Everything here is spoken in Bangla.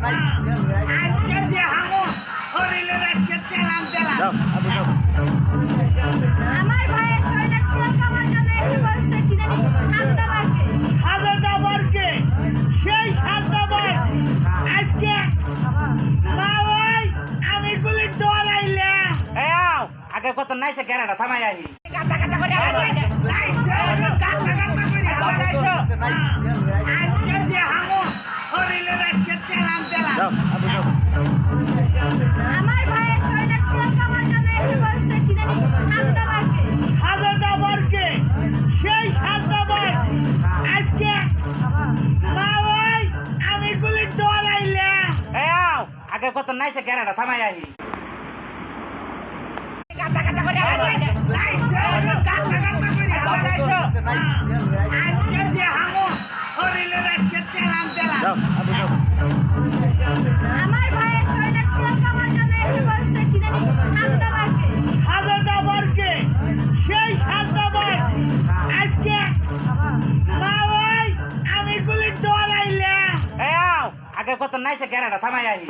আজকে যে হামো শরীরের আজকে তেলাম তেলাম আমার ভাইয়ের শরীরে টুক আমার জন্য এসে পড়ছে কি জানি শান্তাবারকে সাদাবারকে সেই সাদাবার আজকে মা ওই আমি গুলি ডলাইলে আগে কত নাইছে কেনাটা থামাই আহি গাতা গাতা করে লাইছে গাতা গাতা করে আজকে যে হামো শরীরের আজকে তেলাম তেলাম আমার ভাইয়ের শরীরে টুক আমার জন্য এসে পড়ছে কি জানি শান্তাবারকে সাদাবারকে সেই সাদাবার আজকে মা ওই আমি গুলি ডলাইলে আগে কত নাইছে কেনাটা থামাই আহি গাতা গাতা করে লাইছে গাতা গাতা করে আজকে যে হামো শরীরের আজকে তেলাম তেলাম আমার ভাইয়ের শরীরে টুক আমার জন্য এসে পড়ছে কি জানি শান্তাবারকে সাদাবারকে সেই সাদাবার আজকে মা ওই আমি গুলি ডলাইলে আগে কত নাইছে কেনাটা থামাই আহি